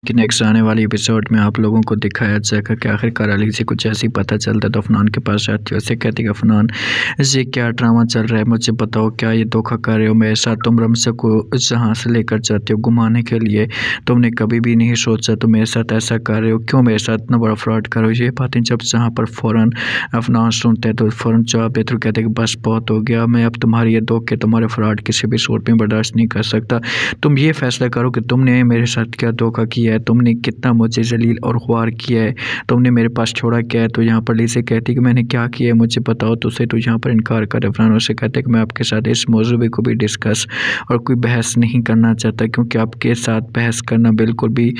कि नेक्स्ट आने वाले एपिसोड में आप लोगों को दिखाया जाएगा कि आखिरकार अली से कुछ ऐसी पता चलता है तो अफनान के पास जाती है। उसे कहती है अफनान, ये क्या ड्रामा चल रहा है, मुझे बताओ क्या ये धोखा कर रहे हो मेरे साथ। तुम रमसा को जहाँ से लेकर जाते हो घुमाने के लिए, तुमने कभी भी नहीं सोचा तुम मेरे साथ ऐसा कर रहे हो, क्यों मेरे साथ इतना बड़ा फ्रॉड करो। ये बातें जब जहाँ पर फ़ौरन अफनान सुनते हैं तो फ़ौरन जवाब देते हो, कहते हैं कि बस बहुत हो गया, मैं अब तुम्हारी ये धोखे तुम्हारे फ्रॉड किसी भी सूरत में बर्दाश्त नहीं कर सकता। तुम ये फैसला करो कि तुमने मेरे साथ क्या धोखा किया है, तुमने कितना मुझे जलील और ख्वार किया है, तुमने मेरे पास छोड़ा क्या है। तो यहाँ पर लीज़ा कहती कि मैंने क्या किया है मुझे बताओ। तो उसे तो यहाँ पर इनकार कर अफनान उसे कहते कि मैं आपके साथ इस मौजूद को भी डिस्कस और कोई बहस नहीं करना चाहता, क्योंकि आपके साथ बहस करना बिल्कुल भी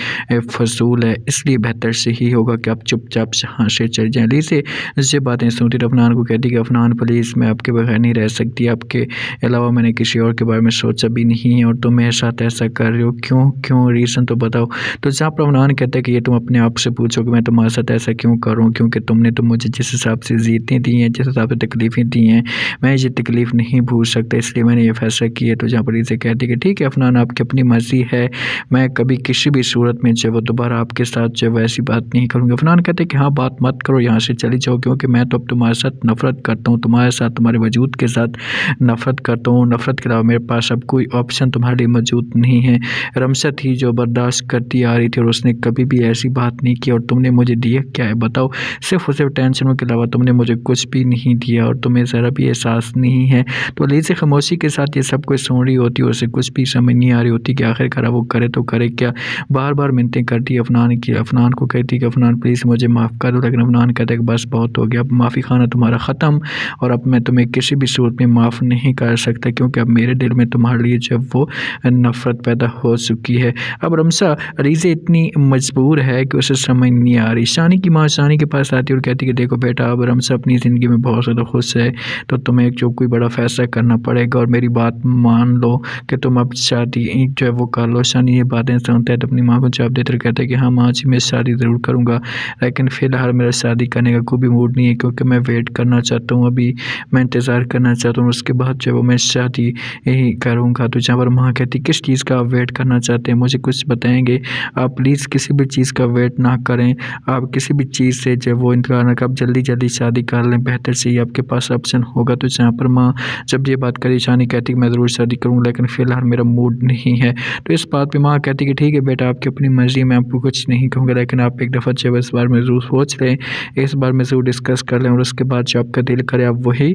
फजूल है, इसलिए बेहतर से ही होगा कि आप चुपचाप यहाँ से चल जाएँ। लीज़ा ये बातें सुनती तो अफनान को कहती कि अफनान प्लीज़, मैं आपके बगैर नहीं रह सकती, आपके अलावा मैंने किसी और के बारे में सोचा भी नहीं है, और तुम मेरे साथ ऐसा कर रहे हो क्यों क्यों रीज़न तो बताओ। तो जहाँ पर अफनान कहता है कि ये तुम अपने आप से पूछो कि मैं तुम्हारे साथ ऐसा क्यों करूँ, क्योंकि तुमने तो मुझे जिस हिसाब से ज़िद्दें दी हैं, जिस हिसाब से तकलीफ़ें दी हैं, मैं ये तकलीफ़ नहीं भूल सकता, इसलिए मैंने ये फ़ैसला किया। तो जहाँ पर लीज़ा कहती है कि ठीक है अफनान, आपकी अपनी मर्ज़ी है, मैं कभी किसी भी सूरत में जो वो दोबारा आपके साथ जो है ऐसी बात नहीं करूँगी। अफनान कहते हैं कि हाँ बात मत करो, यहाँ से चली जाओ, क्योंकि मैं तो अब तुम्हारे साथ नफ़रत करता हूँ, तुम्हारे साथ तुम्हारे वजूद के साथ नफ़रत करता हूँ। नफ़रत के अलावा मेरे पास अब कोई ऑप्शन तुम्हारे लिए मौजूद नहीं है। रमसा थी जो बर्दाश्त करती आ रही थी और उसने कभी भी ऐसी बात नहीं की, और तुमने मुझे दिया क्या है बताओ। सिर्फ़ और सिर्फ़ टेंशनों के अलावा तुमने मुझे कुछ भी नहीं दिया, और तुम्हें ज़रा भी एहसास नहीं है। तो लीज़ा खामोशी के साथ ये सब कुछ सुन रही होती है, उसे कुछ भी समझ नहीं आ रही होती कि आखिरकार वो करे तो करे क्या। बार-बार मिन्नतें करती है अफनान की, अफनान को कहती कि अफनान प्लीज़ मुझे माफ़ कर दो, लेकिन अफनान कहता है कि बस बहुत हो गया, अब माफ़ी खाना तुम्हारा ख़त्म, और अब मैं तुम्हें किसी भी सूरत में माफ़ नहीं कर सकता, क्योंकि अब मेरे दिल में तुम्हारे लिए जो वो नफ़रत पैदा हो चुकी है। अब रमसा लीज़ा इतनी मजबूर है कि उसे समझ नहीं आ रही। शानी की माँ शानी के पास आती है और कहती है कि देखो बेटा, अब रमसा अपनी ज़िंदगी में बहुत ज़्यादा खुश है, तो तुम्हें जो कोई बड़ा फ़ैसला करना पड़ेगा, और मेरी बात मान लो कि तुम अब शादी जो है वो कर लो। शानी ये बातें सुनता है तो अपनी माँ को जवाब देते हुए कहता है कि हाँ माँ जी, मैं शादी ज़रूर करूँगा, लेकिन फ़िलहाल मेरा शादी करने का कोई भी मूड नहीं है, क्योंकि मैं वेट करना चाहता हूँ, अभी मैं इंतज़ार करना चाहता हूँ, उसके बाद जो है वो मैं शादी यही करूँगा। तो जहाँ पर माँ कहती किस चीज़ का आप वेट करना चाहते हैं, मुझे कुछ बताएँगे। आप प्लीज़ किसी भी चीज़ का वेट ना करें, आप किसी भी चीज़ से जो है वो इंतज़ार ना करें, आप जल्दी-जल्दी शादी कर लें, बेहतर से ही आपके पास ऑप्शन होगा। तो जहाँ पर माँ जब ये बात करी, शानी कहती कि मैं ज़रूर शादी करूँगा, लेकिन फ़िलहाल मेरा मूड नहीं है। तो इस बात पे माँ कहती कि ठीक है बेटा, आपकी अपनी मर्ज़ी, मैं आपको कुछ नहीं कहूँगा, लेकिन आप एक दफ़ा जो है इस बारे में ज़रूर सोच लें, इस बारे में ज़रूर डिस्कस कर लें, और उसके बाद जो आपका दिल करे आप वही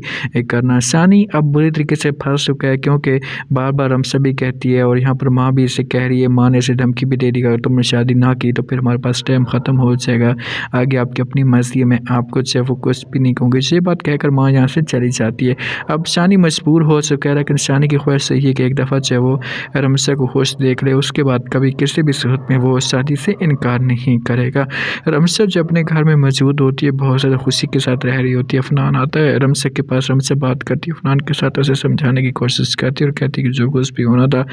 करना। शानी अब बुरी तरीके से फँस चुका है, क्योंकि बार-बार रमसा भी कहती है और यहाँ पर माँ भी इसे कह रही है, माँ ने इसे धमकी भी दे दी कि अगर तुमने शादी ना की तो फिर हमारे पास टाइम ख़त्म हो जाएगा, आगे आपकी अपनी मर्ज़ी है, मैं आपको जो है वो कुछ भी नहीं कहूँगी। ये बात कहकर माँ यहाँ से चली जाती है। अब शानी मजबूर हो चुका है, लेकिन शानी की ख्वाहिश यही है कि एक दफ़ा जो है वो रमसा को खुश देख ले, उसके बाद कभी किसी भी सूरत में वो शादी से इनकार नहीं करेगा। रमसा जो अपने घर में मौजूद होती है, बहुत ज़्यादा खुशी के साथ रह रही होती है। अफनान आता है रमसा के पास, रमसा बात करती है अफनान के साथ, उसे समझाने की कोशिश करती है और कहती है कि जो कुछ भी होना था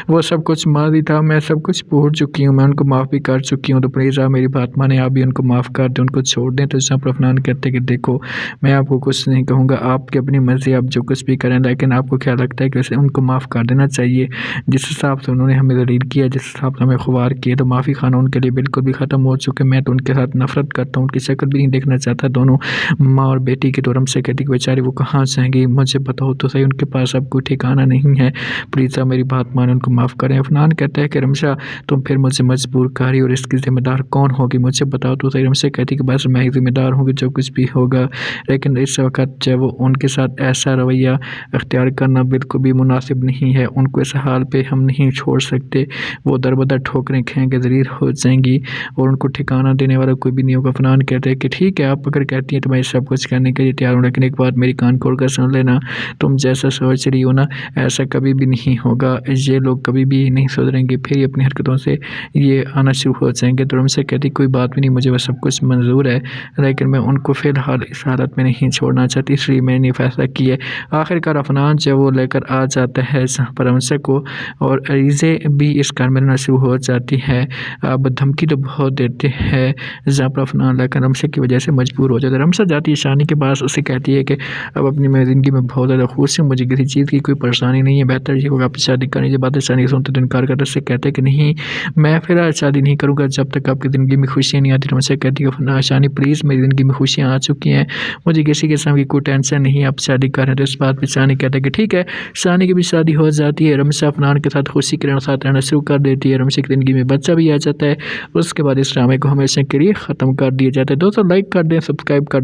वो सब कुछ माज़ी था, मैं सब कुछ भूल चुकी हूँ, मैं उनको माफ़ भी कर चुकी हूँ, तो प्लीज़ आप मेरी बात मानें, आप भी उनको माफ़ कर दें, उनको छोड़ दें। तो जहाँ पर अफनान कहते हैं कि देखो, मैं आपको कुछ नहीं कहूँगा, आपकी अपनी मर्ज़ी, आप जो कुछ भी करें, लेकिन आपको क्या लगता है कि उसे उनको माफ़ कर देना चाहिए। जिस हिसाब से उन्होंने हमें ज़लील किया, जिस हिसाब से हमें ख़ुवार किया, तो माफ़ी खाना उनके लिए बिल्कुल भी ख़त्म हो चुके। मैं तो उनके साथ नफ़रत करता हूँ, उनकी शक्ल भी नहीं देखना चाहता, दोनों माँ और बेटी की। तो रमसा कहती कि बेचारी वो कहाँ जाएँगी, मुझे बताओ तो सही, उनके पास अब कोई ठिकाना नहीं है, प्लीज़ आप मेरी बात मानें, उनको माफ़ करें। अफनान कहता है कि रमसा, तुम फिर मुझे मजबूर कर रही हो, और इसकी ज़िम्मेदार कौन होगी, मुझे बताओ तो सही। रमसा कहती कि बस मैं ही ज़िम्मेदार हूँ कि जो कुछ भी होगा, लेकिन इस वक़्त जो है वो उनके साथ ऐसा रवैया अख्तियार करना बिल्कुल भी मुनासिब नहीं है, उनको इस हाल पे हम नहीं छोड़ सकते, वो दर-बदर ठोकरें खाएँगे, ज़लील हो जाएँगी, और उनको ठिकाना देने वाला कोई भी नहीं होगा। अफनान कहते हैं कि ठीक है, आप अगर कहती हैं तो मैं सब कुछ करने के लिए तैयार हूँ, लेकिन एक बात मेरी कान खोल कर सुन लेना, तुम जैसा सोच रही हो ना, ऐसा कभी भी नहीं होगा, ये लोग कभी भी नहीं सुधरेंगे, फिर ये अपनी हरकतों से ये आना शुरू हो जाएँगे। तो रमसा कहती कोई बात भी नहीं, मुझे वो सब कुछ मंज़ूर है, लेकिन मैं उनको फ़िलहाल इस हालत में नहीं छोड़ना चाहती, इसलिए मैंने फ़ैसला किया है। आखिरकार अफनान जो है वो लेकर आ जाता है जहाँ पर रमसा को, और लीज़ा भी इस घर में रहना शुरू हो जाती है। अब धमकी तो बहुत देते हैं, जहाँ पर अफनान लेकर रमसा की वजह से मजबूर हो जाता है। रमसा जाती है शानी के पास, उसे कहती है कि अब अपनी मैं ज़िंदगी में बहुत ज़्यादा खुश हूँ, मुझे किसी चीज़ की कोई परेशानी नहीं है, बेहतर ये होगा आप शादी करने की बातें शानी सुनते तो इनकार करते, उससे कहते हैं कि नहीं, मैं फिर आज शादी नहीं करूँगा जब तक आपकी ज़िंदगी में खुशियाँ नहीं आती। रमसा कहती है शानी प्लीज़ मेरी ज़िंदगी में खुशियाँ आ चुकी हैं, मुझे किसी किस्म की कोई टेंशन नहीं है, आप शादी कर रहे हैं। तो इस बात पे शानी कहता है कि ठीक है। शानी की भी शादी हो जाती है। रमसा अफनान के साथ खुशी के साथ रहना शुरू कर देती है। रमसा की ज़िंदगी में बच्चा भी आ जाता है। उसके बाद इस ड्रामे को हमेशा के लिए ख़त्म कर दिया जाता है। दोस्तों लाइक कर दें, सब्सक्राइब कर दें।